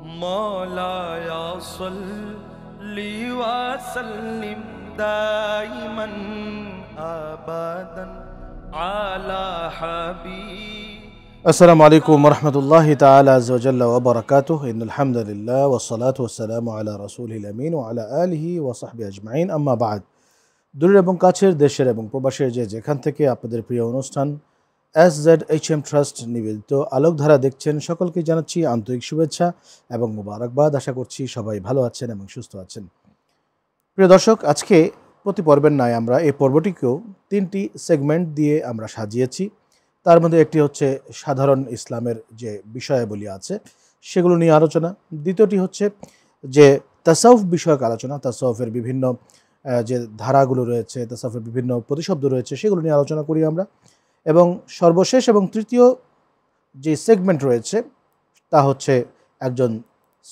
مولاي صل وسلم دائما أبدا على حبيب. السلام عليكم ورحمة الله تعالى عز وجل وبركاته. إن الحمد لله والصلاة والسلام على رسوله الأمين وعلى آله وصحبه أجمعين. أما بعد, দূরের এবং কাছের, দেশের এবং প্রবাসের যেখান থেকে আপনাদের প্রিয় অনুষ্ঠান SZHM ট্রাস্ট নিবেদিত আলোকধারা দেখছেন, সকলকে জানাচ্ছি আন্তরিক শুভেচ্ছা এবং মোবারকবাদ। আশা করছি সবাই ভালো আছেন এবং সুস্থ আছেন। প্রিয় দর্শক, আজকে প্রতি পর্বের ন্যায় আমরা এই পর্বটিকেও তিনটি সেগমেন্ট দিয়ে আমরা সাজিয়েছি। তার মধ্যে একটি হচ্ছে সাধারণ ইসলামের যে বিষয়াবলী আছে সেগুলো নিয়ে আলোচনা। দ্বিতীয়টি হচ্ছে যে তাসাউফ বিষয়ক আলোচনা, তাসাউফের বিভিন্ন যে ধারাগুলো রয়েছে, তাসাউফের বিভিন্ন প্রতিশব্দ রয়েছে, সেগুলো নিয়ে আলোচনা করি আমরা। এবং সর্বশেষ এবং তৃতীয় যে সেগমেন্ট রয়েছে তা হচ্ছে একজন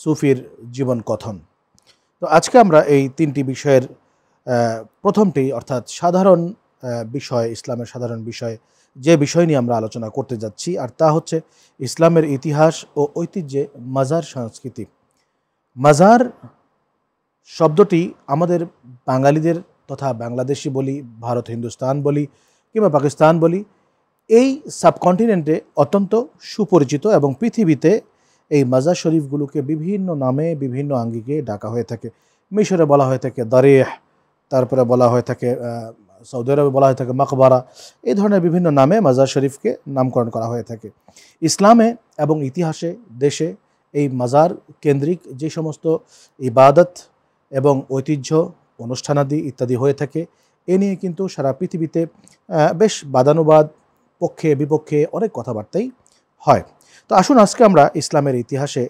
সুফির জীবন কথন। তো আজকে আমরা এই তিনটি বিষয়ের প্রথমটি অর্থাৎ সাধারণ বিষয়, ইসলামের সাধারণ বিষয়, যে বিষয় নিয়ে আমরা আলোচনা করতে যাচ্ছি, আর তা হচ্ছে ইসলামের ইতিহাস ও ঐতিহ্যে মাজার সংস্কৃতি। মাজার শব্দটি আমাদের বাঙালিদের তথা বাংলাদেশি বলি, ভারত হিন্দুস্তান বলি কিংবা পাকিস্তান বলি, এই সাবকন্টিনেন্টে অত্যন্ত সুপরিচিত এবং পৃথিবীতে এই মাজার শরীফগুলোকে বিভিন্ন নামে বিভিন্ন আঙ্গিকে ডাকা হয়ে থাকে। মিশরে বলা হয়ে থাকে দারিহ, তারপরে বলা হয়ে থাকে সৌদি আরবে বলা হয়ে থাকে মাকবারা। এই ধরনের বিভিন্ন নামে মাজার শরীফকে নামকরণ করা হয়ে থাকে। ইসলামে এবং ইতিহাসে দেশে এই মাজার কেন্দ্রিক যে সমস্ত ইবাদত এবং ঐতিহ্য, অনুষ্ঠানাদি ইত্যাদি হয়ে থাকে, এ নিয়ে কিন্তু সারা পৃথিবীতে বেশ বাদানুবাদ, পক্ষে বিপক্ষে অনেক কথাবার্তাই হয়। তো আসুন আজকে আমরা ইসলামের ইতিহাসে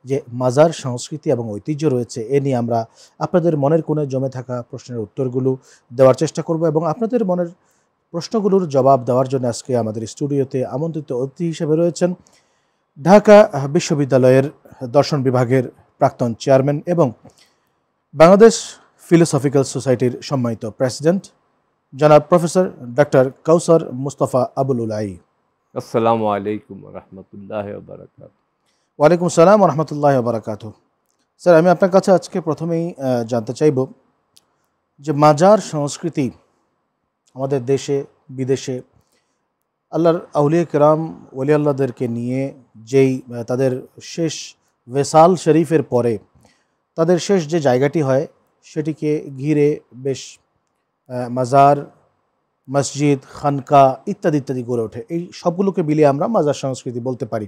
যে মাজার সংস্কৃতি এবং ঐতিহ্য রয়েছে এ নিয়ে আমরা আপনাদের মনের কোণে জমে থাকা প্রশ্নের উত্তরগুলো দেওয়ার চেষ্টা করব। এবং আপনাদের মনের প্রশ্নগুলোর জবাব দেওয়ার জন্য আজকে আমাদের স্টুডিওতে আমন্ত্রিত অতিথি হিসেবে রয়েছেন ঢাকা বিশ্ববিদ্যালয়ের দর্শন বিভাগের প্রাক্তন চেয়ারম্যান এবং বাংলাদেশ ফিলোসফিক্যাল সোসাইটির সম্মানিত প্রেসিডেন্ট জনাব প্রফেসর ডক্টর কাউসার মুস্তফা আবুল উলাই। আসসালামু আলাইকুম রহমতুল্লাহ বারাকাত। ওয়ালাইকুম আসসালাম রহমতুল্লাহ বারাকাত। স্যার, আমি আপনার কাছে আজকে প্রথমেই জানতে চাইব যে মাজার সংস্কৃতি আমাদের দেশে বিদেশে আল্লাহর আউলিয়া কেরাম ওলি আল্লাহদেরকে নিয়ে যেই তাদের শেষ ওয়েসাল শরীফের পরে তাদের শেষ যে জায়গাটি হয় সেটিকে ঘিরে বেশ মাজার, মসজিদ, খানকা ইত্যাদি ইত্যাদি গড়ে ওঠে। এই সবগুলোকে মিলিয়ে আমরা মাজার সংস্কৃতি বলতে পারি।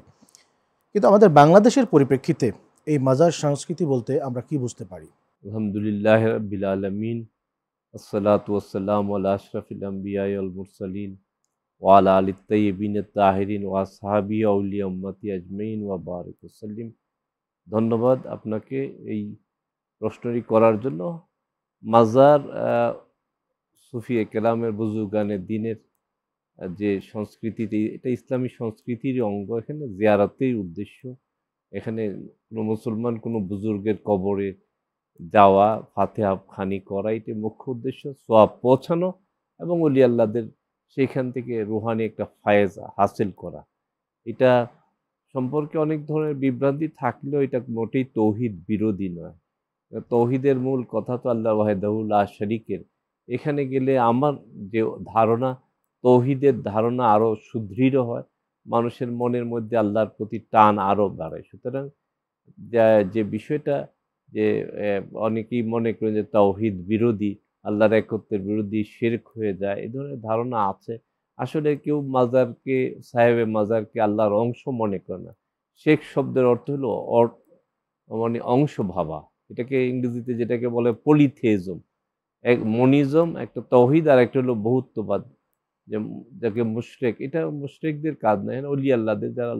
কিন্তু আমাদের বাংলাদেশের পরিপ্রেক্ষিতে এই মাজার সংস্কৃতি বলতে আমরা কি বুঝতে পারি? আলহামদুলিল্লাহ রাব্বিল আলামিন, আসসালাতু ওয়াসসালামু আলা আশরাফিল আমবিয়া ওয়াল মুরসালিন ওয়া আলা আলিত তাইয়্যিবিন আত-তাহিরিন ওয়া আসহাবি আউলিয়া উম্মতি আজমাইন ওয়া বারিক ওয়াসাল্লিম। ধন্যবাদ আপনাকে এই প্রশ্নটি করার জন্য। মাজার সুফি কেরামের বুজুর্গানের দিনের যে সংস্কৃতিটি, এটা ইসলামী সংস্কৃতির অঙ্গ। এখানে জিয়ারতের উদ্দেশ্য, এখানে কোনো মুসলমান কোনো বুজুর্গের কবরে যাওয়া, ফাতিহা খানি করা, এটি মুখ্য উদ্দেশ্য। সওয়াব পৌঁছানো এবং ওলি আল্লাহদের সেইখান থেকে রুহানি একটা ফায়েজ হাসিল করা। এটা সম্পর্কে অনেক ধরনের বিভ্রান্তি থাকলেও এটা মোটেই তৌহিদ বিরোধী নয়। তৌহিদের মূল কথা তো আল্লাহ ওয়াহদাহু লা শারীকের। এখানে গেলে আমার যে ধারণা, তৌহিদের ধারণা আরও সুদৃঢ় হয়, মানুষের মনের মধ্যে আল্লাহর প্রতি টান আরও বাড়ে। সুতরাং যে বিষয়টা যে অনেকেই মনে করেন যে তাওহীদ বিরোধী, আল্লাহর একত্বের বিরোধী, শিরক হয়ে যায়, এই ধরনের ধারণা আছে। আসলে কেউ মাজারকে, সাহেবে মাজারকে আল্লাহর অংশ মনে করে না। শেখ শব্দের অর্থ হলো মানে অংশ ভাবা। এটাকে ইংরেজিতে যেটাকে বলে পলিথেইজম। এক মনিজম একটা তৌহিদ, আর একটা হলো বহুত্ববাদ, যে যাকে মুশরিক। এটা মুশরিকদের কাজ না, ওলি আল্লাহদের, যারা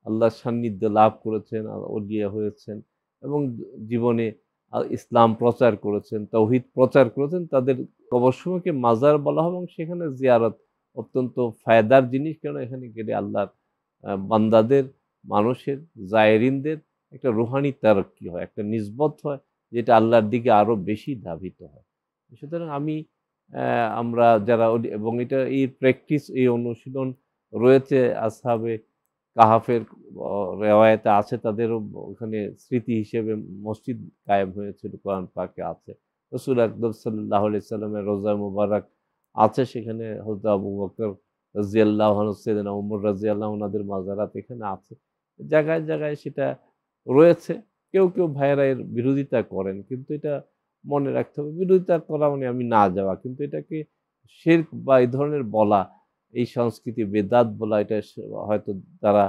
আল্লাহর সান্নিধ্য লাভ করেছেন, ওলিয়া হয়েছেন এবং জীবনে ইসলাম প্রচার করেছেন, তাওহীদ প্রচার করেছেন, তাদের কবরসমূহকে মাজার বলা হয়। এবং সেখানে জিয়ারত অত্যন্ত ফায়দার জিনিস, কারণ এখানে গেলে আল্লাহর বান্দাদের, মানুষের, জায়েরিনদের একটা রুহানি তারাক্কি হয়, একটা নিসবত হয়, যেটা আল্লাহর দিকে আরও বেশি ধাবিত হয়। সুতরাং আমরা যারা, এবং এটা এই প্র্যাকটিস, এই অনুশীলন রয়েছে আসহাবে কাহাফের রেওয়ায়েতে আছে, তাদেরও ওখানে স্মৃতি হিসেবে মসজিদ কায়েম হয়েছিল, কোরআন পাকে আছে। রাসূল আকরাম সাল্লাল্লাহু আলাইহি সাল্লামের রোজা মুবারক আছে, সেখানে হযরত আবু বকর রাদিয়াল্লাহু আনহু, সাইয়েদনা ওমর রাদিয়াল্লাহু আনহুদের মাজারাত এখানে আছে। জায়গায় জায়গায় সেটা রয়েছে। কেউ কেউ ভাইয়েরা এর বিরোধিতা করেন, কিন্তু এটা মনে রাখতে হবে, বিরোধিতা করা মানে আমি না যাওয়া, কিন্তু এটাকে শিরক বা এই ধরনের বলা, এই সংস্কৃতি বেদাত বলা, এটা হয়তো তারা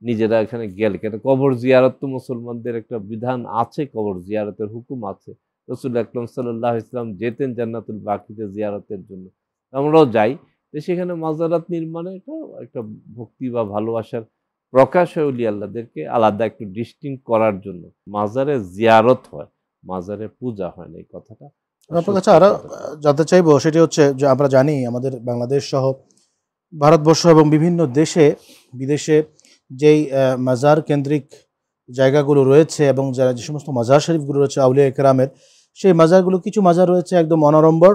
নিজেরা এখানে গেলে কেন, কবর জিয়ারত তো মুসলমানদের একটা বিধান আছে, কবর জিয়ারতের হুকুম আছে। রাসূল আকরাম সাল্লাল্লাহু আলাইহি ওয়াসাল্লাম যেতেন জান্নাতুল বাকিতে জিয়ারতের জন্য, আমরাও যাই। তো সেখানে মাজারাত নির্মাণে এটা একটা ভক্তি বা ভালোবাসার প্রকাশ হয় ওলি আল্লাহদেরকে আলাদা একটু ডিস্টিংক্ট করার জন্য। মাজারে জিয়ারত হয়, মাজারে পূজা হয় না, এই কথাটা আপনার কাছে আরো জানতে চাইবো, সেটি হচ্ছে যে আমরা জানি আমাদের বাংলাদেশ সহ ভারতবর্ষ এবং বিভিন্ন দেশে বিদেশে যেই মাজার কেন্দ্রিক জায়গাগুলো রয়েছে এবং যারা যে সমস্ত মাজার শরীফগুলো রয়েছে আউলিয়া একরামের, সেই মাজারগুলো, কিছু মাজার রয়েছে একদম অনাড়ম্বর,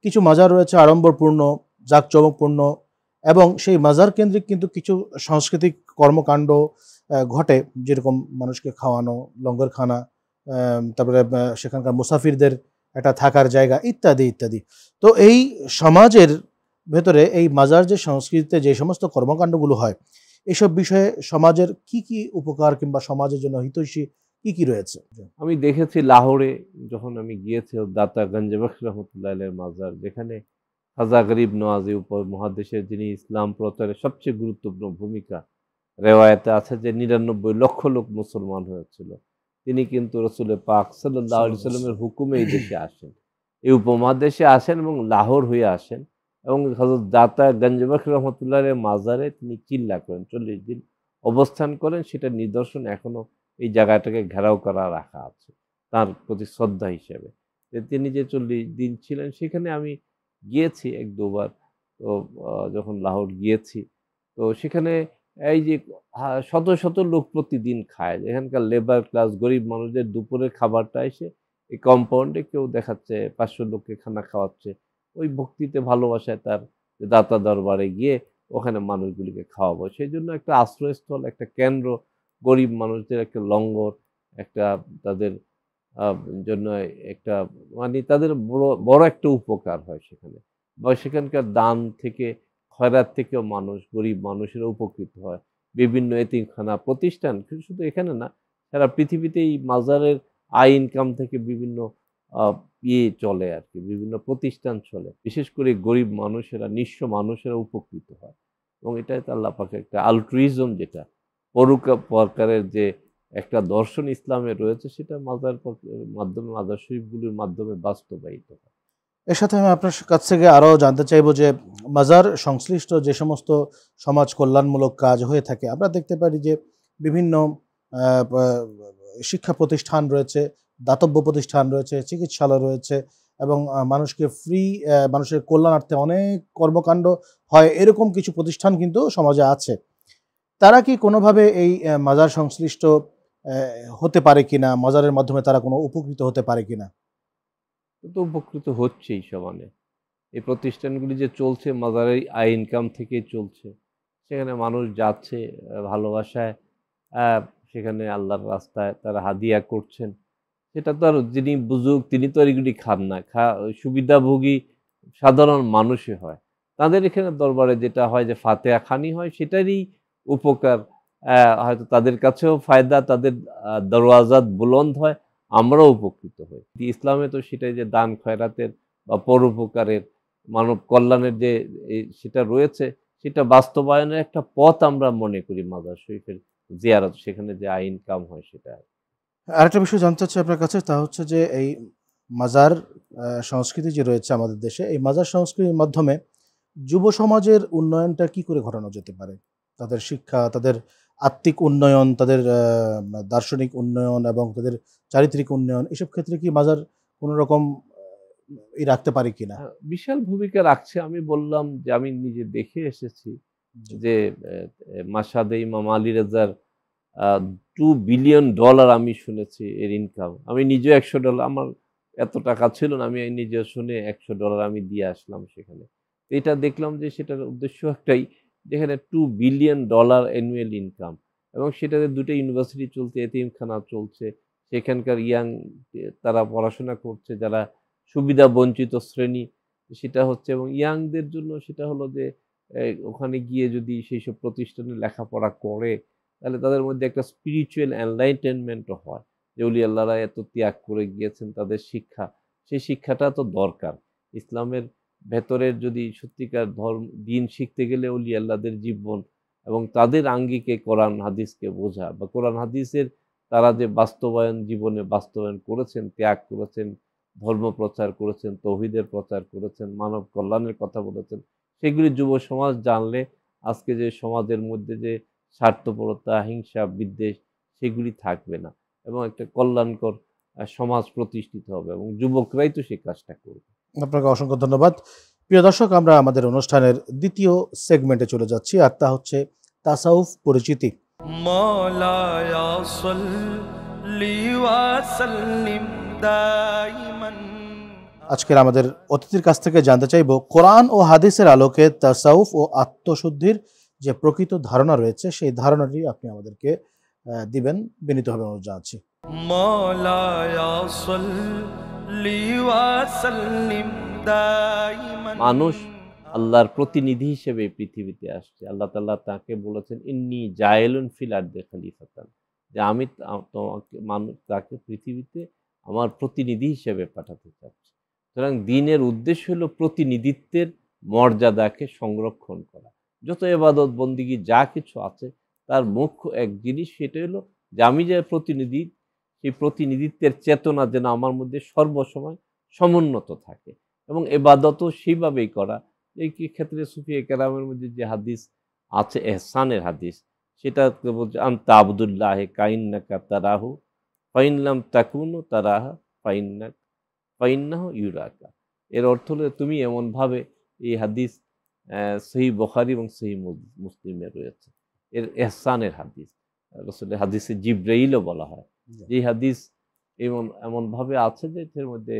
কিছু মাজার রয়েছে আড়ম্বরপূর্ণ, জাঁকজমকপূর্ণ, এবং সেই মাজার কেন্দ্রিক কিন্তু কিছু সাংস্কৃতিক কর্মকাণ্ড ঘটে, যেরকম মানুষকে খাওয়ানো, লঙ্গরখানা, তারপরে সেখানকার মুসাফিরদের একটা থাকার জায়গা, ইত্যাদি ইত্যাদি। তো এই সমাজের ভেতরে এই মাজার যে সংস্কৃতিতে যে সমস্ত কর্মকাণ্ডগুলো হয়, এসব বিষয়ে সমাজের কি কি উপকার কিংবা সমাজের জন্য হিতৈষী কি কি রয়েছে? আমি দেখেছি লাহোরে যখন আমি গিয়েছি, দাতা গঞ্জ বখশ রহমতুল্লাহ আলাইহির মাজার, যেখানে খাজা গরিব নওয়াজি উপমহাদেশের, যিনি ইসলাম প্রচারে সবচেয়ে গুরুত্বপূর্ণ ভূমিকা, রেওয়ায়েতে আছে যে ৯৯ লক্ষ লোক মুসলমান হয়েছিল, তিনি কিন্তু রসুল পাক সাল্লাল্লাহু আলাইহি সাল্লামের হুকুমে এই দেশে আসেন, এই উপমহাদেশে আসেন এবং লাহোর হয়ে আসেন, এবং হযরত দাতা গঞ্জ বখশ রহমতুল্লাহ আলাইহির মাজারে তিনি চিল্লা করেন, ৪০ দিন অবস্থান করেন। সেটা নিদর্শন এখনো এই জায়গাটাকে ঘেরাও করা রাখা আছে তার প্রতি শ্রদ্ধা হিসেবে। তিনি যে ৪০ দিন ছিলেন, সেখানে আমি গিয়েছি ১-২ বার। তো যখন লাহোর গিয়েছি, তো সেখানে এই যে শত শত লোক প্রতিদিন খায়, এখানকার লেবার ক্লাস গরিব মানুষদের দুপুরের খাবারটা এসে এই কম্পাউন্ডে কেউ দেখাচ্ছে ৫০০ লোককে খানা খাওয়াচ্ছে, ওই ভক্তিতে ভালোবাসায় তার দাতা দরবারে গিয়ে ওখানে মানুষগুলিকে খাওয়াবো। সেই জন্য একটা আশ্রয়স্থল, একটা কেন্দ্র, গরিব মানুষদের একটা লঙ্গর, একটা তাদের জন্য একটা মানে তাদের বড় একটা উপকার হয় সেখানে, বা সেখানকার দান থেকে, খয়রাত থেকেও মানুষ, গরিব মানুষেরা উপকৃত হয়। বিভিন্ন এতিমখানা প্রতিষ্ঠান, শুধু এখানে না, সারা পৃথিবীতে এই মাজারের আয় ইনকাম থেকে বিভিন্ন চলে আর কি, বিভিন্ন প্রতিষ্ঠান চলে। বিশেষ করে গরিব মানুষেরা, নিঃস্ব মানুষেরা উপকৃত হয়, এবং এটাই তো আল্লাহ পাকের একটা আলট্রুইজম, যেটা পরোপকারের যে একটা দর্শন ইসলামে রয়েছে, সেটা মাজার মাধ্যমে, মাজার শরীফগুলির মাধ্যমে বাস্তবায়িত হয়। এর সাথে আমি আপনার কাছ থেকে আরও জানতে চাইবো যে মাজার সংশ্লিষ্ট যে সমস্ত সমাজ কল্যাণমূলক কাজ হয়ে থাকে, আমরা দেখতে পারি যে বিভিন্ন শিক্ষা প্রতিষ্ঠান রয়েছে, দাতব্য প্রতিষ্ঠান রয়েছে, চিকিৎসালয় রয়েছে, এবং মানুষকে ফ্রি, মানুষের কল্যাণার্থে অনেক কর্মকাণ্ড হয়, এরকম কিছু প্রতিষ্ঠান কিন্তু সমাজে আছে। তারা কি কোনোভাবে এই মাজার সংশ্লিষ্ট হতে পারে কিনা, মাজারের মাধ্যমে তারা কোনো উপকৃত হতে পারে কিনা? তো উপকৃত হচ্ছেই সমানে। এই প্রতিষ্ঠানগুলি যে চলছে মাজারের আয় ইনকাম থেকেই চলছে। সেখানে মানুষ যাচ্ছে ভালোবাসায়, সেখানে আল্লাহর রাস্তায় তারা হাদিয়া করছেন। সেটা তো আর যিনি বুজুর্গ তিনি তো আর এগুলি খান না, সুবিধাভোগী সাধারণ মানুষই হয়। তাদের এখানে দরবারে যেটা হয় যে ফাতেহা খানি হয়, সেটারই উপকার, হয়তো তাদের কাছেও ফায়দা, তাদের দরওয়াজাত বুলন্দ হয়, আমরাও উপকৃত হই। ইসলামে তো সেটাই যে দান খয়রাতের বা পরোপকারের, মানব কল্যাণের যে সেটা রয়েছে, সেটা বাস্তবায়নের একটা পথ আমরা মনে করি মাজার শরীফের জিয়ারত, সেখানে যে আয় ইনকাম হয় সেটা। আরেকটা বিষয় জানতে চাচ্ছি আপনার কাছে, তা হচ্ছে যে এই মাজার সংস্কৃতি যে রয়েছে আমাদের দেশে, এই মাজার সংস্কৃতির মাধ্যমে যুব সমাজের উন্নয়নটা কি করে ঘটানো যেতে পারে? তাদের শিক্ষা, তাদের আত্মিক উন্নয়ন, তাদের দার্শনিক উন্নয়ন এবং তাদের চারিত্রিক উন্নয়ন, এসব ক্ষেত্রে কি মাজার কোনো রকম রাখতে পারে কিনা? বিশাল ভূমিকা রাখছে। আমি বললাম যে আমি নিজে দেখে এসেছি যে মাশহাদে ইমাম আলী রেজার $2 বিলিয়ন আমি শুনেছি এর ইনকাম। আমি নিজেও $100, আমার এত টাকা ছিল না, আমি নিজেও শুনে $100 আমি দিয়ে আসলাম সেখানে। এটা দেখলাম যে সেটার উদ্দেশ্য একটাই, যেখানে $2 বিলিয়ন অ্যানুয়াল ইনকাম, এবং সেটাতে 2টা ইউনিভার্সিটি চলছে, এতিমখানা চলছে, সেখানকার তারা পড়াশোনা করছে যারা সুবিধা বঞ্চিত শ্রেণী, সেটা হচ্ছে। এবং ইয়াংদের জন্য সেটা হলো যে ওখানে গিয়ে যদি সেই সব প্রতিষ্ঠানে লেখাপড়া করে, তাহলে তাদের মধ্যে একটা স্পিরিচুয়াল এনলাইটেনমেন্টও হয়, যে ওলি আল্লাহরা এত ত্যাগ করে গিয়েছেন, তাদের শিক্ষা, সেই শিক্ষাটা তো দরকার। ইসলামের ভেতরের যদি সত্যিকার দিন শিখতে গেলে ওলি আল্লাহদের জীবন এবং তাদের আঙ্গিকে কোরআন হাদিসকে বোঝা, বা কোরআন হাদিসের তারা যে জীবনে বাস্তবায়ন করেছেন, ত্যাগ করেছেন, ধর্ম প্রচার করেছেন, তৌহিদের প্রচার করেছেন, মানব কল্যাণের কথা বলেছেন, সেগুলি যুব সমাজ জানলে আজকে যে সমাজের মধ্যে যে স্বার্থপরতা, হিংসা, বিদ্বেষ, সেগুলি থাকবে না, এবং একটা কল্যাণকর সমাজ প্রতিষ্ঠিত হবে, এবং যুবকরাই তো সেই কাজটা করবে। আপনাকে অসংখ্য ধন্যবাদ। প্রিয় দর্শক, আমরা আমাদের অনুষ্ঠানের দ্বিতীয় সেগমেন্টে চলে যাচ্ছি, আর তা হচ্ছে তাসাউফ পরিচিতি। মওলায়া সাল্লি ওয়া সাল্লিম দাইমান। আজকের আমাদের অতিথির কাছ থেকে জানতে চাইব, কোরআন ও হাদিসের আলোকে তাসাউফ ও আত্মশুদ্ধির যে প্রকৃত ধারণা রয়েছে, সেই ধারণাটি আপনি আমাদেরকে দিবেন, বিনীতভাবে অনুরোধ জানাচ্ছি। মওলায়া সাল্লি ওয়া সাল্লিম দাইমান। মানুষ আল্লাহর প্রতিনিধি হিসেবে পৃথিবীতে আসছে। আল্লাহ তাআলা তাকে বলেছেন, ইন্নী জায়েলুন ফিল আরদি খলিফাতান, যে আমি তাকে পৃথিবীতে আমার প্রতিনিধি হিসেবে পাঠাতে চাচ্ছি। সুতরাং দ্বীনের উদ্দেশ্য হলো প্রতিনিধিত্বের মর্যাদাকে সংরক্ষণ করা। যত ইবাদত বন্দিগি যা কিছু আছে, তার মুখ্য এক জিনিস, সেটা হলো যে আমি যে প্রতিনিধি, সেই প্রতিনিধিত্বের চেতনা যেন আমার মধ্যে সর্বসময় সমুন্নত থাকে, এবং ইবাদতও সেইভাবেই করা। এই ক্ষেত্রে সুফিয়ে কেরামের মধ্যে যে হাদিস আছে, এহসানের হাদিস, সেটা বলছে, আনতা আবদুল্লাহ কাইন্নাকা তারাহু ফাইন লাম তাকুনু তারাহা ফাইন্নাহু ইউরাকা। এর অর্থ হলো তুমি এমনভাবে, এই হাদিস সহিহ বুখারী এবং সহিহ মুসলিমে রয়েছে, এর এহসানের হাদিস, রাসূলের হাদিসে জিবরাইলও বলা হয়। যে হাদিস এমনভাবে আছে যে এর মধ্যে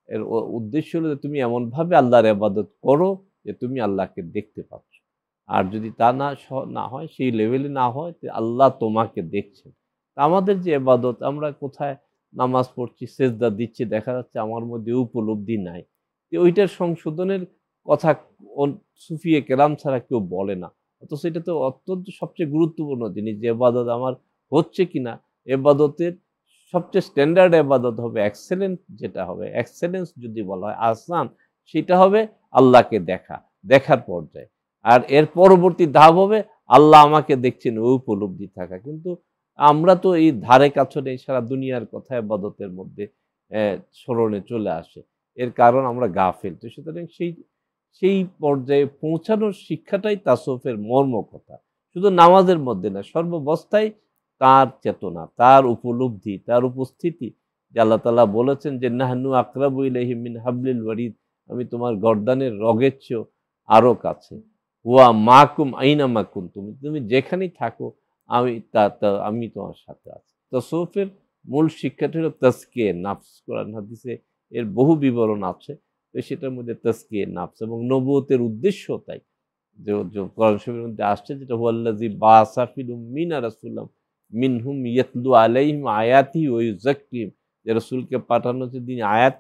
এর উদ্দেশ্য হলো যে তুমি এমনভাবে আল্লাহর ইবাদত করো যে তুমি আল্লাহকে দেখতে পাচ্ছ, আর যদি তা না হয়, সেই লেভেলে না হয়, আল্লাহ তোমাকে দেখছেন। আমাদের যে ইবাদত, আমরা কোথায় নামাজ পড়ছি, সেজদা দিচ্ছি, দেখা যাচ্ছে আমার মধ্যে উপলব্ধি নাই, ওইটার সংশোধনের কথা সুফিয়ে কেরাম ছাড়া কেউ বলে না। অথচ এটা তো অত্যন্ত সবচেয়ে গুরুত্বপূর্ণ জিনিস, যে ইবাদত আমার হচ্ছে কিনা। ইবাদতের সবচেয়ে স্ট্যান্ডার্ড ইবাদত হবে এক্সেলেন্ট, যেটা হবে এক্সেলেন্স যদি বলা হয়, আহসান, সেটা হবে আল্লাহকে দেখার পর্যায়ে। আর এর পরবর্তী ধাপ হবে আল্লাহ আমাকে দেখছেন, ওই উপলব্ধি থাকা। কিন্তু আমরা তো এই ধারে কাছে নেই, সারা দুনিয়ার কথা ইবাদতের মধ্যে স্মরণে চলে আসে। এর কারণ আমরা গাফেল। তো সুতরাং সেই পর্যায়ে পৌঁছানোর শিক্ষাটাই তাসাউফের মর্ম কথা। শুধু নামাজের মধ্যে না, সর্বাবস্থায় তার চেতনা, তার উপলব্ধি, তার উপস্থিতি। যে আল্লাহ তাআলা বলেছেন যে নাহনু আকরাবু ইলাইহি মিন হাবলিল ওয়ারিদ, আমি তোমার গর্দানের রগের চেয়েও আরো কাছে। ওয়া মাকুম আইনামা কুনতুম, তুমি যেখানেই থাকো আমি তোমার সাথে আছি। তাসাউফের মূল শিক্ষাটা হলো তাজকিয়ে নাফস। কোরআন হাদিসে এর বহু বিবরণ আছে, তো সেটার মধ্যে তাজকিয়ে নাফস, এবং নবুয়তের উদ্দেশ্য তাই। যে কোরআন শরীফের মধ্যে আসছে, যেটা হুয়াল্লাযী বাআসা ফিল উম্মিনা রাসূলাম মিনহুম ইয়াতলু আলাইহিম আয়াতিহি ওয়া ইউযাক্কিহিম, যে রাসূলকে পাঠানো হচ্ছে, তিনি আয়াত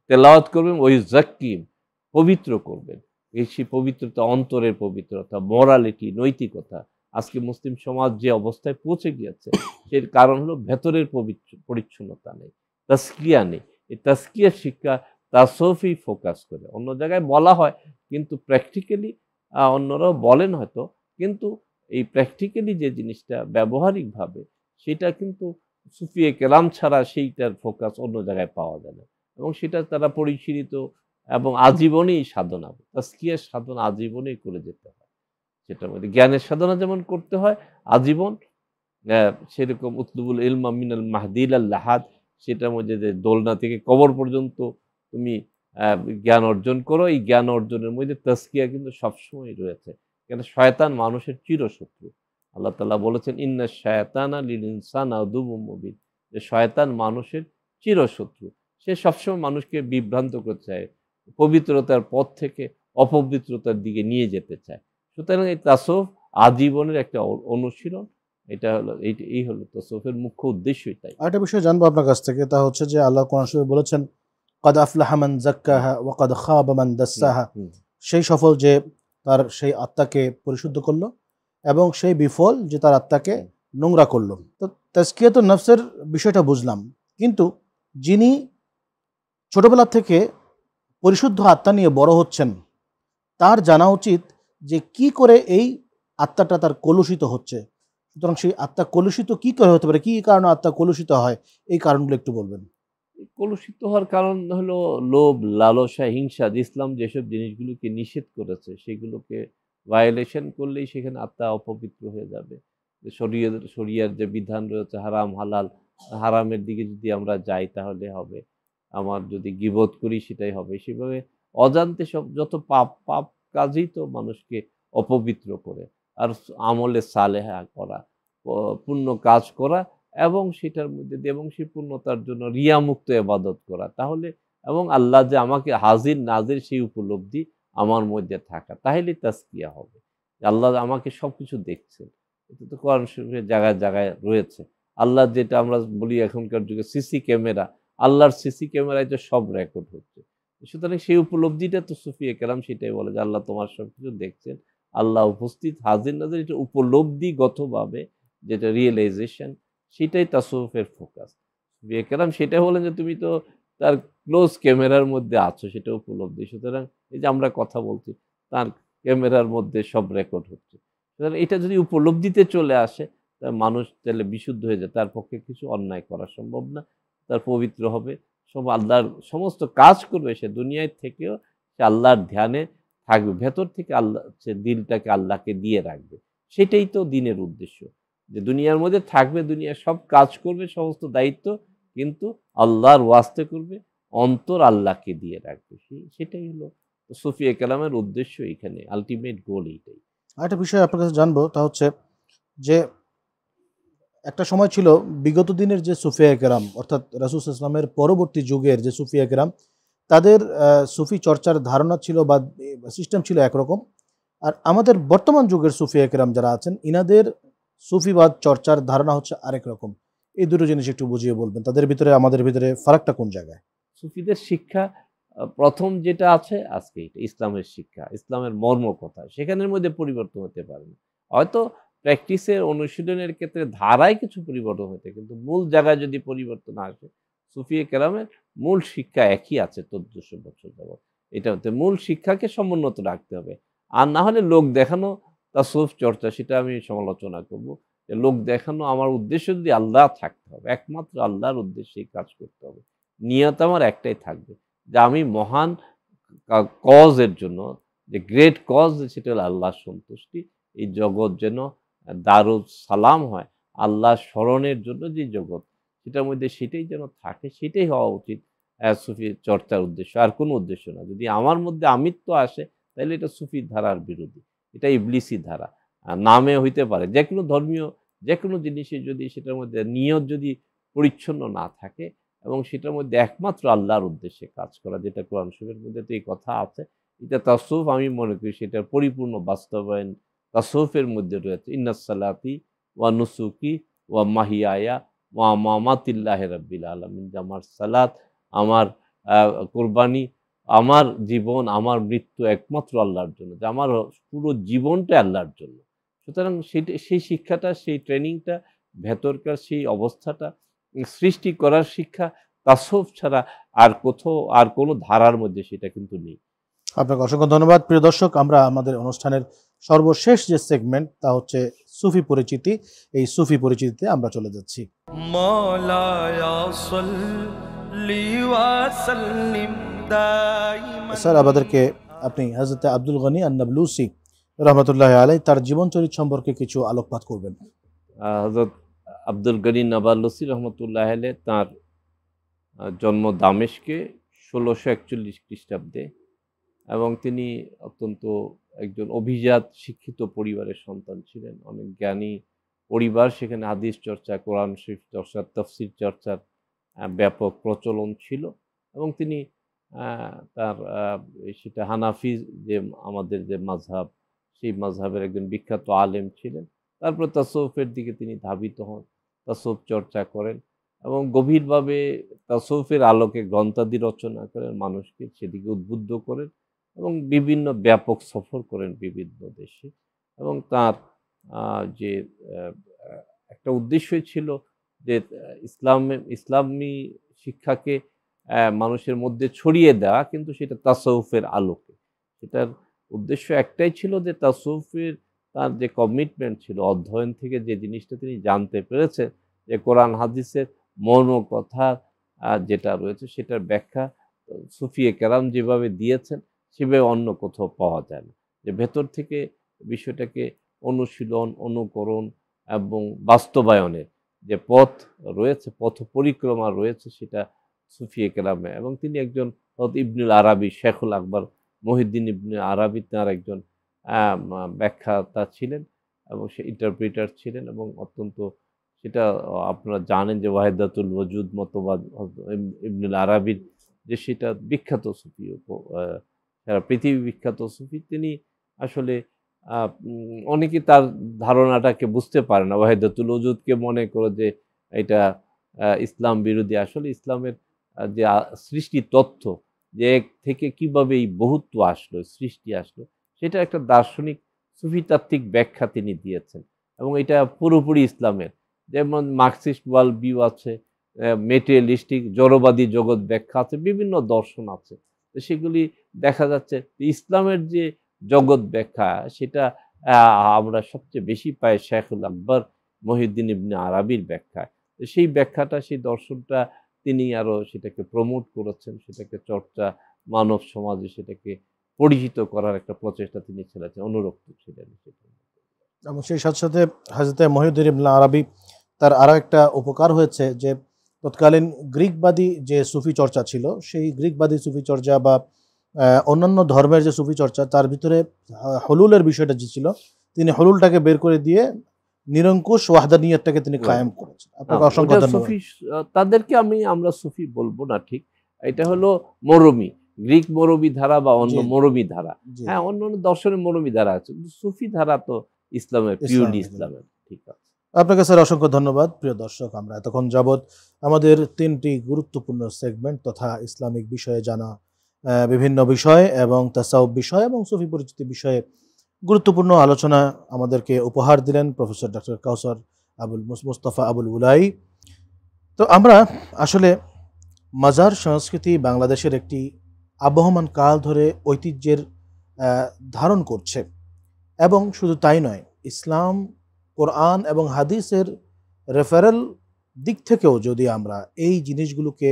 তেলাওয়াত করবেন, ওয়া ইউযাক্কিহিম, পবিত্র করবেন। সেই পবিত্রতা, অন্তরের পবিত্রতা, মোরালিটি, নৈতিকতা। আজকে মুসলিম সমাজ যে অবস্থায় পৌঁছে গিয়েছে, এর কারণ হলো ভেতরের পরিচ্ছন্নতা নেই, তাজকিয়া নেই। এই তাজকিয়ার শিক্ষা তাসাউফেই ফোকাস করে। অন্য জায়গায় বলা হয়, কিন্তু প্র্যাকটিক্যালি অন্যরাও বলেন হয়তো, কিন্তু এই প্র্যাকটিক্যালি যে জিনিসটা ব্যবহারিকভাবে, সেটা কিন্তু সুফিয়ে কেরাম ছাড়া সেইটার ফোকাস অন্য জায়গায় পাওয়া যায় না, এবং সেটা তারা পরিশীলিত এবং আজীবনেই সাধনা, তাজকিয়ার সাধনা আজীবনেই করে যেতে হয়। সেটার মধ্যে জ্ঞানের সাধনা যেমন করতে হয় আজীবন, সেরকম উতলুবুল ইলমা মিনাল মাহদি ইলাল লাহাদ, সেটার মধ্যে যে দোলনা থেকে কবর পর্যন্ত তুমি জ্ঞান অর্জন করো। এই জ্ঞান অর্জনের মধ্যে তাজকিয়া কিন্তু সবসময় রয়েছে, কেন শয়তান মানুষের চিরশত্রু। আল্লাহ তাআলা বলেছেন, ইন্না শায়াতানা লিল ইনসানি আদুউম মুবিন, যে শয়তান মানুষের চিরশত্রু। সে সবসময় মানুষকে বিভ্রান্ত করতে চায়, পবিত্রতার পথ থেকে অপবিত্রতার দিকে নিয়ে যেতে চায়। সুতরাং এই তাসউফ আজীবনের একটা অনুশীলন। এটা হলো এই হলো তাসউফের মুখ্য উদ্দেশ্যই তাই। আরেকটা বিষয় জানবো আপনার কাছ থেকে, তা হচ্ছে যে আল্লাহ কোরআন শরীফে বলেছেন ক্বাদ আফলাহা মান যাক্কাহা ওয়া ক্বাদ খাবা মান দাসসাহা, সেই সফল যে তার সেই আত্মাকে পরিশুদ্ধ করলো এবং সেই বিফল যে তার আত্মাকে নোংরা করলো। তো তাজকিয়াতুন নফসের বিষয়টা বুঝলাম, কিন্তু যিনি ছোটবেলা থেকে পরিশুদ্ধ আত্মা নিয়ে বড় হচ্ছেন তার জানা উচিত যে কি করে এই আত্মাটা তার কলুষিত হচ্ছে। সুতরাং সেই আত্মা কলুষিত কি করে হতে পারে, কি কারণে আত্মা কলুষিত হয়, এই কারণগুলো একটু বলবেন। কলুষিত হওয়ার কারণ হলো লোভ, লালসা, হিংসা। ইসলাম যেসব জিনিসগুলোকে নিষেধ করেছে সেগুলোকে ভায়োলেশন করলেই সেখানে আত্মা অপবিত্র হয়ে যাবে। শরিয়ার যে বিধান রয়েছে হারাম হালাল, হারামের দিকে যদি আমরা যাই তাহলে হবে। আমার যদি গীবত করি সেটাই হবে। সেভাবে অজান্তে সব যত পাপ কাজই তো মানুষকে অপবিত্র করে। আর আমলে সালেহা করা, পুণ্য কাজ করা এবং সেটার মধ্যে দিয়ে এবং সেই পূর্ণতার জন্য রিয়ামুক্ত ইবাদত করা, তাহলে এবং আল্লাহ যে আমাকে হাজির নাজির সেই উপলব্ধি আমার মধ্যে থাকা, তাহলেই তাজকিয়া হবে। আল্লাহ আমাকে সবকিছু দেখছেন। এটা তো কোরআন শরীফের জায়গায় জায়গায় রয়েছে। আল্লাহ যেটা আমরা বলি এখনকার যুগে সিসি ক্যামেরা, আল্লাহর সিসি ক্যামেরায় তো সব রেকর্ড হচ্ছে। সুতরাং সেই উপলব্ধিটা তো সুফিয়ে কেরাম সেটাই বলে যে আল্লাহ তোমার সবকিছু দেখছেন, আল্লাহ উপস্থিত হাজির নাজির, এটা উপলব্ধিগতভাবে যেটা রিয়েলাইজেশন, সেটাই তাসাউফের ফোকাস। সুফিয়ে কেরাম সেটা বলেন যে তুমি তো তার ক্লোজ ক্যামেরার মধ্যে আছো, সেটা উপলব্ধি। সুতরাং এই যে আমরা কথা বলছি তার ক্যামেরার মধ্যে সব রেকর্ড হচ্ছে। সুতরাং এটা যদি উপলব্ধিতে চলে আসে তার মানুষ তাহলে বিশুদ্ধ হয়ে যায়, তার পক্ষে কিছু অন্যায় করা সম্ভব না, তার পবিত্র হবে, সব আল্লাহর সমস্ত কাজ করবে, সে দুনিয়ায় থেকেও সে আল্লাহর ধ্যানে থাকবে, ভেতর থেকে আল্লাহ সে দিলটাকে আল্লাহকে দিয়ে রাখবে। সেটাই তো দিনের উদ্দেশ্য, যে দুনিয়ার মধ্যে থাকবে, দুনিয়ার সব কাজ করবে, সমস্ত দায়িত্ব কিন্তু আল্লাহর ওয়াস্তে করবে, অন্তর আল্লাহকে দিয়ে রাখবে। সেটাই হলো সুফিয়ে কেরামের উদ্দেশ্য, এখানে আলটিমেট গোল এইটাই। আরেকটা বিষয় আপনার কাছে জানবো, তা হচ্ছে যে একটা সময় ছিল বিগত দিনের যে সুফিয়া কেরাম, অর্থাৎ রাসূল সাল্লাল্লাহু আলাইহি ওয়াসাল্লামের পরবর্তী যুগের যে সুফিয়া কেরাম, তাদের সুফি চর্চার ধারণা ছিল বা সিস্টেম ছিল একরকম, আর আমাদের বর্তমান যুগের সুফিয়া কেরাম যারা আছেন ইনাদের সুফিবাদ চর্চার ধারণা হচ্ছে আরেক রকম। এই দুটো জিনিস একটু বুঝিয়ে বলবেন, তাদের ভিতরে আমাদের ভিতরে ফারাকটা কোন জায়গায়? সুফিদের শিক্ষা প্রথম যেটা আছে আজকে এটা ইসলামের শিক্ষা, ইসলামের মর্ম কথা, সেখানের মধ্যে পরিবর্তন হতে পারে না। হয়তো প্র্যাকটিসের অনুশীলনের ক্ষেত্রে ধারায় কিছু পরিবর্তন হতে, কিন্তু মূল জায়গায় যদি পরিবর্তন আসে, সুফিয়ে কেরামের মূল শিক্ষা একই আছে 1400 বছর যাবত। এটা হচ্ছে মূল শিক্ষাকে সমুন্নত রাখতে হবে। আর না হলে লোক দেখানো তাসাউফ চর্চা, সেটা আমি সমালোচনা করব। যে লোক দেখানো, আমার উদ্দেশ্য যদি আল্লাহ থাকতে হবে, একমাত্র আল্লাহর উদ্দেশ্যেই কাজ করতে হবে। নিয়ত আমার একটাই থাকবে যে আমি মহান কজের জন্য, যে গ্রেট কজ, সেটা হলো আল্লাহর সন্তুষ্টি। এই জগৎ যেন দারুস সালাম হয়, আল্লাহ স্মরণের জন্য যে জগৎ, সেটার মধ্যে সেটাই যেন থাকে, সেটাই হওয়া উচিত সুফি চর্চার উদ্দেশ্য, আর কোনো উদ্দেশ্য না। যদি আমার মধ্যে আমিত্ব আসে তাহলে এটা সুফির ধারার বিরোধী, এটা ইবলিসি ধারা। নামে হইতে পারে যে কোনো ধর্মীয় যে কোনো জিনিসে, যদি সেটার মধ্যে নিয়ত যদি পরিচ্ছন্ন না থাকে এবং সেটার মধ্যে একমাত্র আল্লাহর উদ্দেশ্যে কাজ করা, যেটা কোরআন শরীফের মধ্যে তো এই কথা আছে, এটা তাসাউফ আমি মনে করি সেটার পরিপূর্ণ বাস্তবায়ন তাসাউফের মধ্যে রয়েছে। ইন্নাস সালাতি ওয়া নুসুকি ওয়া মাহিয়ায়া ওয়া মামাতিল্লাহি রাব্বিল আলামিন, যে আমার সালাত, আমার কুরবানি, আমার জীবন, আমার মৃত্যু একমাত্র আল্লাহর জন্য, যে আমার পুরো জীবনটা আল্লাহর জন্য। সুতরাং সেই শিক্ষাটা, সেই ট্রেনিংটা, ভেতরকার সেই অবস্থাটা সৃষ্টি করার শিক্ষা তাসাউফ ছাড়া আর কোথাও, আর কোনো ধারার মধ্যে সেটা কিন্তু নেই। আপনাকে অসংখ্য ধন্যবাদ। প্রিয় দর্শক, আমরা আমাদের অনুষ্ঠানের সর্বশেষ যে সেগমেন্ট, তা হচ্ছে সুফি পরিচিতি। এই সুফি পরিচিতিতে আমরা চলে যাচ্ছি। মাওলায়া সাল্লি ওয়া সাল্লিম দাইমান। স্যার, আমাদেরকে আপনি হযরত আব্দুল গনি আন-নাবলুসি রহমতুল্লাহ আলাইহি তার জীবন চরিত সম্পর্কে কিছু আলোকপাত করবেন। হযরত আব্দুল গনি নাবালুসি রহমতুল্লাহ আলাইহি, তাঁর জন্ম দামেস্কে 1641 খ্রিস্টাব্দে, এবং তিনি অত্যন্ত একজন অভিজাত শিক্ষিত পরিবারের সন্তান ছিলেন। অনেক জ্ঞানী পরিবার, সেখানে হাদিস চর্চা, কোরআন শরীফ চর্চা, তাফসীর চর্চার ব্যাপক প্রচলন ছিল। এবং তিনি তার সেটা হানাফি যে আমাদের যে মাযহাব, সেই মাযহাবের একজন বিখ্যাত আলেম ছিলেন। তারপর তাসাউফের দিকে তিনি ধাবিত হন, তাসাউফ চর্চা করেন এবং গভীরভাবে তাসাউফের আলোকে গ্রন্থাদি রচনা করেন, মানুষকে সেদিকে উদ্বুদ্ধ করেন এবং বিভিন্ন ব্যাপক সফর করেন বিভিন্ন দেশে। এবং তার যে একটা উদ্দেশ্যই ছিল যে ইসলামী শিক্ষাকে মানুষের মধ্যে ছড়িয়ে দেওয়া, কিন্তু সেটা তাসাউফের আলোকে। সেটার উদ্দেশ্য একটাই ছিল যে তাসাউফের তার যে কমিটমেন্ট ছিল, অধ্যয়ন থেকে যে জিনিসটা তিনি জানতে পেরেছেন যে কোরআন হাদিসের মৌন কথা যেটা রয়েছে সেটার ব্যাখ্যা সুফিয়ে কেরাম যেভাবে দিয়েছেন সেভাবে অন্য কোথাও পাওয়া যায় না। যে ভেতর থেকে বিষয়টাকে অনুশীলন, অনুকরণ এবং বাস্তবায়নের যে পথ রয়েছে, পথ পরিক্রমা রয়েছে, সেটা সুফিয়ে কেরামে। এবং তিনি একজন ইবনুল আরাবি, শেখুল আকবর মহিউদ্দিন ইবনে আরাবি তার একজন ব্যাখ্যাতা ছিলেন এবং সে ইন্টারপ্রিটার ছিলেন এবং অত্যন্ত সেটা আপনারা জানেন যে ওয়াহিদাতুল ওজুদ মতবাদ ইবনুল আরাবির যে সেটা বিখ্যাত সুফি, সারা পৃথিবী বিখ্যাত সুফি। তিনি আসলে অনেকে তার ধারণাটাকে বুঝতে পারে না, ওয়াহিদাতুল ওজুদকে মনে করে যে এটা ইসলাম বিরোধী। আসলে ইসলামের যে সৃষ্টি তত্ত্ব, যে এক থেকে কিভাবে এই বহুত্ব আসলো, সৃষ্টি আসলো, সেটা একটা দার্শনিক সুফিতাত্ত্বিক ব্যাখ্যা তিনি দিয়েছেন এবং এটা পুরোপুরি ইসলামের। যেমন মার্কসিস্ট ওয়ার্ল্ড ভিউ আছে, মেটেরিয়ালিস্টিক জড়বাদী জগৎ ব্যাখ্যা আছে, বিভিন্ন দর্শন আছে। তো সেগুলি দেখা যাচ্ছে ইসলামের যে জগৎ ব্যাখ্যা সেটা আমরা সবচেয়ে বেশি পাই শেখুল আকবর মহিউদ্দিন ইবনে আরাবির ব্যাখ্যায়। তো সেই ব্যাখ্যাটা, সেই দর্শনটা তিনি আরো সেটাকে প্রমোট করেছেন, সেটাকে চর্চা, মানব সমাজে সেটাকে পরিচিত করার একটা প্রচেষ্টা তিনি চালাচ্ছেন, অনুরক্ত ছিলেন সেটা। এবং সেই সাথে সাথে হযরত মহিউদ্দিন ইবনে আরাবি তার আরো একটা উপকার হয়েছে যে তৎকালীন গ্রিকবাদী যে সুফি চর্চা ছিল, সেই গ্রিকবাদী সুফি চর্চা বা অন্যান্য ধর্মের যে সুফি চর্চা, তার ভিতরে হলুলের বিষয়টা যে ছিল, তিনি হলুলটাকে বের করে দিয়ে নিরঙ্কুশ ওয়াহদানিয়তটাকে তিনি কায়েম করেছেন। আপনাকে অসংখ্য ধন্যবাদ। তাদেরকে আমরা সুফি বলবো না, ঠিক, এটা হলো মরমি, গ্রিক মরমি ধারা বা অন্য মরমি ধারা। হ্যাঁ, অন্য দর্শনের মরমি ধারা আছে, কিন্তু সুফি ধারা তো ইসলামের, পিওরলি ইসলামের। ঠিক আছে, আপনাকে স্যার অসংখ্য ধন্যবাদ। প্রিয় দর্শক, আমরা এতক্ষণ যাবৎ আমাদের 3টি গুরুত্বপূর্ণ সেগমেন্ট তথা ইসলামিক বিষয়ে জানা বিভিন্ন বিষয় এবং তাসাউফ বিষয় এবং সুফি পরিচিতি বিষয়ে গুরুত্বপূর্ণ আলোচনা আমাদেরকে উপহার দিলেন প্রফেসর ডক্টর কাউসার মুস্তাফা আবুল উলাই। তো আমরা আসলে মাজার সংস্কৃতি বাংলাদেশের একটি আবহমান কাল ধরে ঐতিহ্যের ধারণ করছে এবং শুধু তাই নয়, ইসলাম, কোরআন এবং হাদিসের রেফারেল দিক থেকেও যদি আমরা এই জিনিসগুলোকে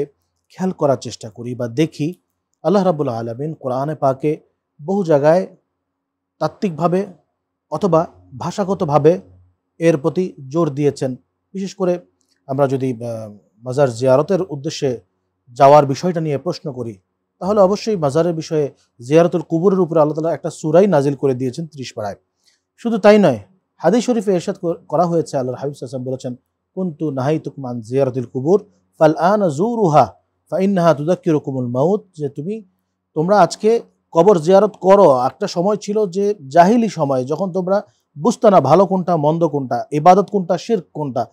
খেয়াল করার চেষ্টা করি বা দেখি, আল্লাহ রাব্বুল আলামিন কোরআনে পাকে বহু জায়গায় তাত্ত্বিকভাবে অথবা ভাষাগতভাবে এর প্রতি জোর দিয়েছেন। বিশেষ করে আমরা যদি মাজার জিয়ারতের উদ্দেশ্যে যাওয়ার বিষয়টা নিয়ে প্রশ্ন করি, তাহলে অবশ্যই মাজারের বিষয়ে জিয়ারতুল কুবুরের উপরে আল্লাহ তাআলা একটা সূরাই নাজিল করে দিয়েছেন 30 পারায়। শুধু তাই নয়, হাদিস শরীফে ইরশাদ করা হয়েছে, আল্লাহর হাবিব সাল্লাল্লাহু আলাইহি ওয়াসাল্লাম বলেছেন, কুনতু নাহাইতুকুম আন জিয়ারাতিল কুবুর ফাল আনা যুরুহা ফাইন্নাহা তুযাক্কিরুকুমুল মাউত, যে তোমরা আজকে কবর জিয়ারত করো। একটা সময় ছিল যে জাহিলি সময়, যখন তোমরা বুঝতে না ভালো কোনটা মন্দ কোনটা, ইবাদত কোনটা, শিরক কোনটা,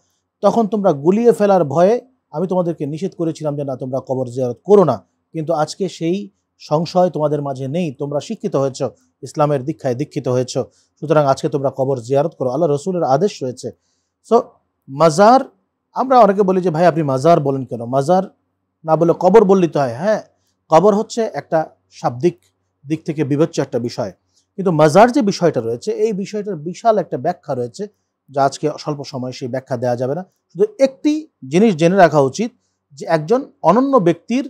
তখন তোমরা গুলিয়ে ফেলার ভয়ে আমি তোমাদেরকে নিষেধ করেছিলাম যে না, তোমরা কবর জিয়ারত করো না। কিন্তু আজকে সেই সংশয় তোমাদের মাঝে নেই, তোমরা শিক্ষিত হয়েছ, ইসলামের দীক্ষায় দীক্ষিত হয়েছ, সুতরাং আজকে তোমরা কবর জিয়ারত করো। আল্লাহ রসুলের আদেশ রয়েছে। সো মাজার, আমরা অনেকে বলি যে ভাই আপনি মাজার বলেন কেন, মাজার না বলে কবর বললেই তো হয়। হ্যাঁ, কবর হচ্ছে একটা শাব্দিক দিক থেকে বিবেচ্য একটা বিষয়, কিন্তু মাজার যে বিষয়টা রয়েছে, এই বিষয়টার বিশাল একটা ব্যাখ্যা রয়েছে, যা আজকে স্বল্প সময় সেই ব্যাখ্যা দেওয়া যাবে না। শুধু একটি জিনিস জেনে রাখা উচিত যে একজন অনন্য ব্যক্তির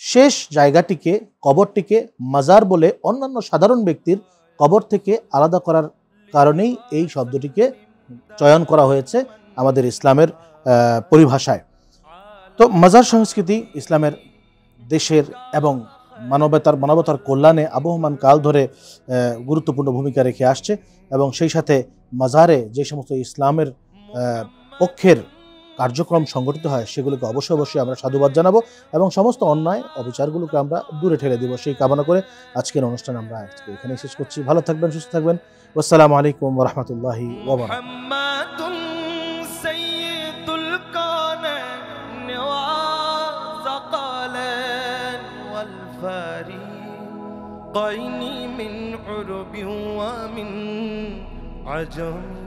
শেষ জায়গাটিকে, কবরটিকে মাজার বলে অন্যান্য সাধারণ ব্যক্তির কবর থেকে আলাদা করার কারণেই এই শব্দটিকে চয়ন করা হয়েছে আমাদের ইসলামের পরিভাষায়। তো মাজার সংস্কৃতি ইসলামের, দেশের এবং মানবতার কল্যাণে আবহমান কাল ধরে গুরুত্বপূর্ণ ভূমিকা রেখে আসছে এবং সেই সাথে মাজারে যে সমস্ত ইসলামের পক্ষের কার্যক্রম সংগঠিত হয় সেগুলোকে অবশ্যই আমরা সাধুবাদ জানাবো এবং সমস্ত অন্যায় অবিচারগুলোকে আমরা দূরে ঠেলে দেব সেই কামনা করে আজকের অনুষ্ঠান আমরা আজকে এখানেই শেষ করছি। ভালো থাকবেন, সুস্থ থাকবেন। আসসালামু আলাইকুম ওয়া রাহমাতুল্লাহি ওয়া বারাকাতুহু। قيني من عرب ومن عجم